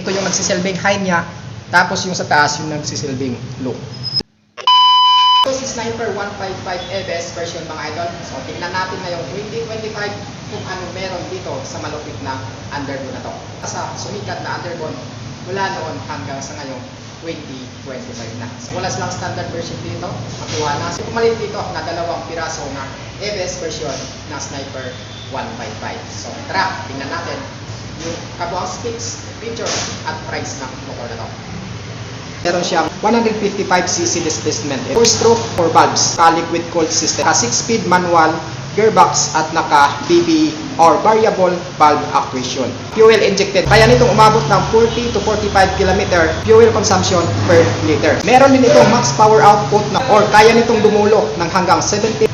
ito yung nagsisilbing high niya, tapos yung sa taas yung nagsisilbing low. Ito si Sniper 155 ABS version mga idol. So tingnan natin ngayong 2025 kung ano meron dito sa malupit na underbone na to. Sa sumikat na underbone mula noon hanggang sa ngayong 2025 na. So wala silang standard version dito, makuha na. So pumalit dito na dalawang piraso na ABS version na Sniper 155. So tara, tingnan natin yung kabuang specs, features at price ng motor na to. Meron siyang 155cc displacement, 4-stroke 4 valves, liquid cooled system, 6-speed manual gearbox at naka BB or variable valve actuation. Fuel injected, kaya nitong umabot ng 40 to 45 km fuel consumption per liter. Meron din itong max power output na or kaya nitong dumulok ng hanggang 70.7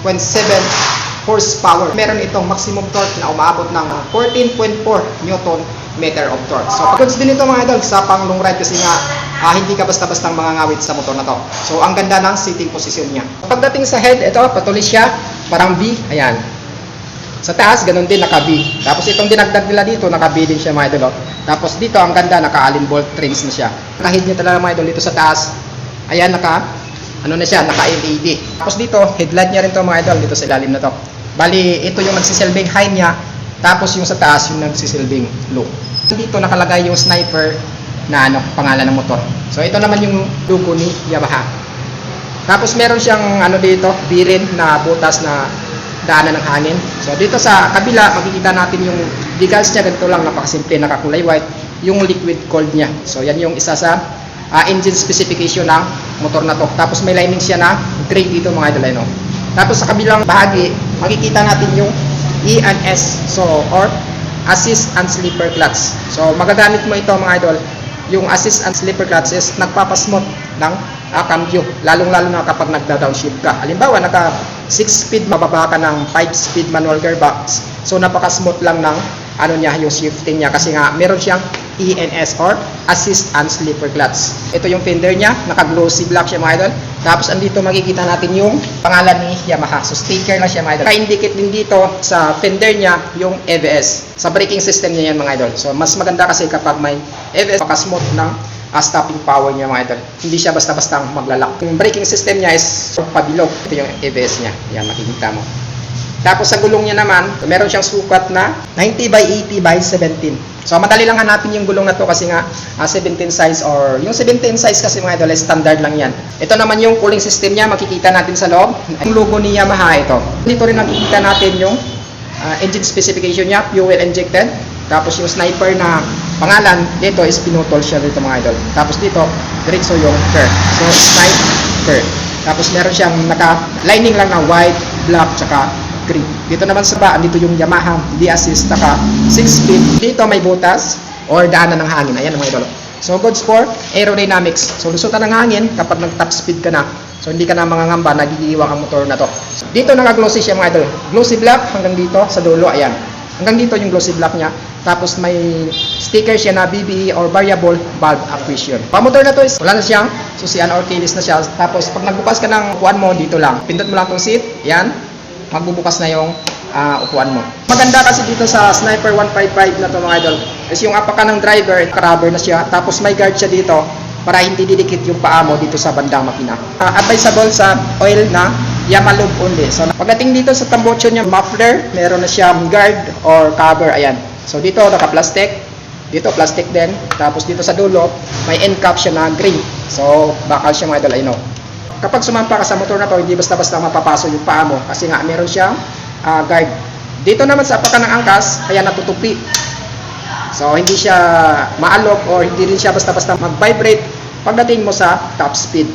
horsepower. Meron itong maximum torque na umabot ng 14.4 Newton meter of torque. So goods din ito mga idol sa pang long ride kasi nga hindi ka basta-bastang mangangawit sa motor na to. So ang ganda ng sitting position niya. Pagdating sa head, ito patuloy siya, parang V, ayan. Sa taas, ganun din, naka V. Tapos itong dinagdag nila dito, naka V din siya mga idol. Tapos dito, ang ganda, naka allen bolt trims na siya. Naka-head niya talaga mga idol dito sa taas. Ayan, naka LED. Tapos dito, headlight niya rin to mga idol, dito sa ilalim na to. Bali, ito yung nagsisilbing high niya, tapos yung sa taas, yung nagsisilbing low. Dito nakalagay yung Sniper na pangalan ng motor. So ito naman yung logo ni Yamaha. Tapos meron siyang dito, bearing na butas na daanan ng hangin. So dito sa kabila, makikita natin yung decals niya, ganito lang, napakasimple, nakakulay white, yung liquid cooled niya. So yan yung isa sa engine specification ng motor na to. Tapos may lining siya na gray dito mga idol. Tapos sa kabilang bahagi, makikita natin yung E&S, so or assist and slipper clutch. So magagamit mo ito mga idol. Yung assist and slipper clutch is nagpapasmooth ng cambio, lalong-lalo na kapag nagda-downshift ka. Halimbawa, naka 6-speed, mababa ka ng 5-speed manual gearbox. So napaka-smooth lang ng yung shifting niya kasi nga meron siyang E&S or assist and slipper clutch. Ito yung fender niya, naka-glossy black siya mga idol. Tapos andito makikita natin yung pangalan ni Yamaha. So sticker na siya mga idol. Ka-indicate din dito sa fender niya yung ABS. Sa braking system niya yan mga idol. So mas maganda kasi kapag may ABS, maka-smooth ng stopping power niya mga idol. Hindi siya basta-basta maglalak. Yung braking system niya is pabilog. Ito yung ABS niya. Yan, makikita mo. Tapos sa gulong niya naman, meron siyang sukat na 90 by 80 by 17. So madali lang hanapin yung gulong na to kasi nga 17 size or yung 17 size kasi mga idol, standard lang yan. Ito naman yung cooling system niya, makikita natin sa loob. Yung logo ni Yamaha ito. Dito rin nakikita natin yung engine specification niya, fuel injected. Tapos yung Sniper na pangalan, dito is pinutol siya dito mga idol. Tapos dito, diretso yung curve. So Sniper. Tapos meron siyang naka-lining lang na white, black, tsaka green. Dito naman sa baan, dito yung Yamaha D-Assist, naka 6-speed. Dito may butas or daanan ng hangin. Ayan mga idol. So goods for aerodynamics. So lusutan ng hangin kapag nag-top speed ka na. So hindi ka na mangangamba, nagigiwang ang motor na to. Dito naka-glossy siya mga idol. Glossy black hanggang dito sa dulo. Ayan. Hanggang dito yung glossy black niya. Tapos may sticker siya na BBE or variable valve actuation. Pamotor na to is wala na siyang susian or keyless na siya. Tapos pag nagbukas ka ng upuan mo, dito lang. Pindot mo lang tong seat. Ayan. Magbubukas na yung upuan mo. Maganda kasi dito sa Sniper 155 na to mga idol is yung apakan ng driver, rubber na siya. Tapos may guard siya dito para hindi didikit yung paa mo dito sa bandang makina. Advisable sa oil na Yamalube only. So pagdating dito sa tambocho niya, muffler, meron na siyang guard or cover. Ayan. So dito naka-plastic. Dito plastic din. Tapos dito sa dulo, may end cap siya na green. So bakal siya mga idol, kapag sumampa ka sa motor na to, hindi basta-basta mapapaso yung paa mo kasi nga meron siyang guard. Dito naman sa apakan ng angkas, ayan, natutupi. So hindi siya maalok or hindi rin siya basta-basta mag-vibrate pagdating mo sa top speed.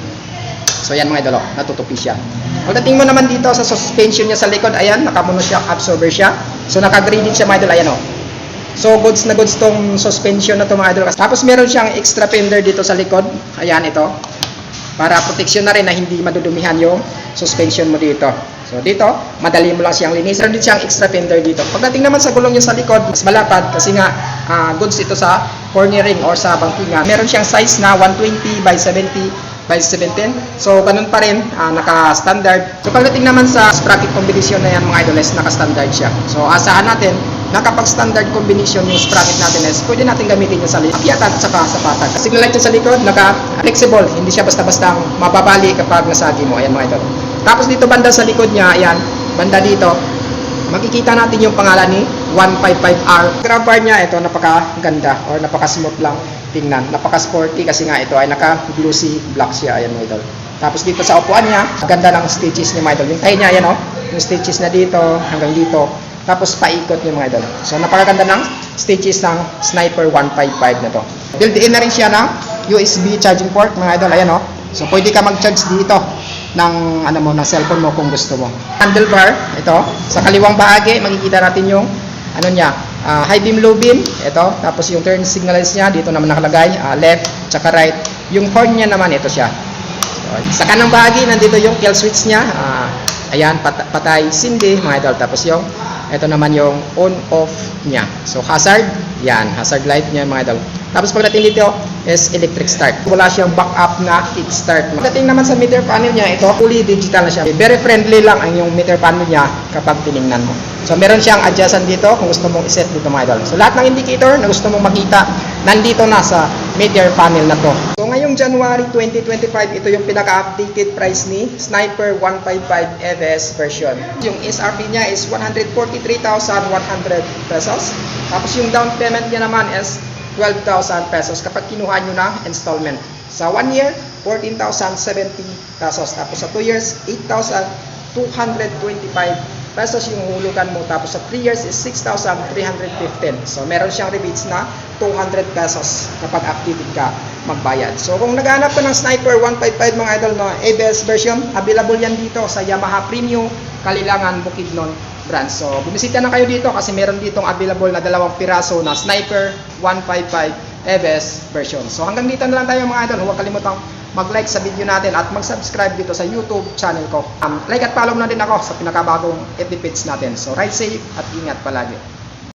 So ayan mga idol, natutupi siya. Pagdating mo naman dito sa suspension niya sa likod, ayan, nakamono siya, absorber siya. So naka-graded siya mga idol, ayan o. So goods na goods tong suspension na to mga idol. Tapos meron siyang extra fender dito sa likod. Ayan ito. Para protection na rin na hindi madudumihan yung suspension mo dito. So dito, madali mo lang siyang linisin. Meron din siyang extra fender dito. Pagdating naman sa gulong niya sa likod, mas malapad kasi nga goods ito sa cornering or sa bangkingan. Meron siyang size na 120 by 70 by 17. So ganun pa rin, naka-standard. So pagdating naman sa sprocket combination na yan mga idols, naka-standard siya. So asahan natin nakapag-standard combination yung sprocket natin is pwede natin gamitin yung sa akyatan at saka sa patag. Signal light yung sa likod, naka-flexible, hindi siya basta-basta mababali kapag nasagi mo. Ayan mga idol. Tapos dito banda sa likod niya, ayan, banda dito, makikita natin yung pangalan ni 155R. Grab bar niya, ito napakaganda or napaka-smooth lang tingnan. Napaka-sporty kasi nga ito ay naka-glossy black siya. Ayan mga idol. Tapos dito sa upuan niya, ganda ng stitches niya mga idol. Yung tayo niya, ayan o, yung stitches na dito hanggang dito. Tapos paikot yung mga idol. So napakaganda ng stitches ng Sniper 155 na to. Built-in na rin siya ng USB charging port mga idol. Ayan o. So pwede ka mag-charge dito ng ng cellphone mo kung gusto mo. Handlebar, ito. Sa kaliwang bahagi, makikita natin yung high beam, low beam. Ito. Tapos yung turn signals niya, dito naman nakalagay, left, tsaka right. Yung horn niya naman, ito siya. So, sa kanang bahagi, nandito yung kill switch niya. Ayan, patay, sindi, mga idol. Tapos yung, ito naman yung on-off niya. So, hazard, yan, hazard light niya, mga idol. Tapos pagdating dito is electric start. Wala siyang backup na kickstart. Pagdating naman sa meter panel niya, ito fully digital na siya. Very friendly lang ang yung meter panel niya kapag tiningnan mo. So meron siyang adjustment dito kung gusto mong iset dito mga idol. So lahat ng indicator na gusto mong makita, nandito na sa meter panel na to. So ngayong January 2025, ito yung pinaka-updated price ni Sniper 155 EVS version. Yung SRP niya is 143,100 pesos. Tapos yung down payment niya naman is 12,000 pesos kapag kinuha nyo na installment. Sa 1 year, 14,070 pesos. Tapos sa 2 years, 8,225 pesos yung hulugan mo. Tapos sa 3 years is 6,315. So meron siyang rebates na 200 pesos kapag active ka magbayad. So kung naghahanap ka ng Sniper 155 mga idol na ABS version, available yan dito sa Yamaha Premium Kalilangan, Bukidnon brand. So, bumisita na kayo dito kasi meron ditong available na 2 piraso na Sniper 155 EVS version. So, hanggang dito na lang tayo mga idol. Huwag kalimutang mag-like sa video natin at mag-subscribe dito sa YouTube channel ko. Like at follow na din ako sa pinakabagong FB page natin. So, ride safe at ingat palagi.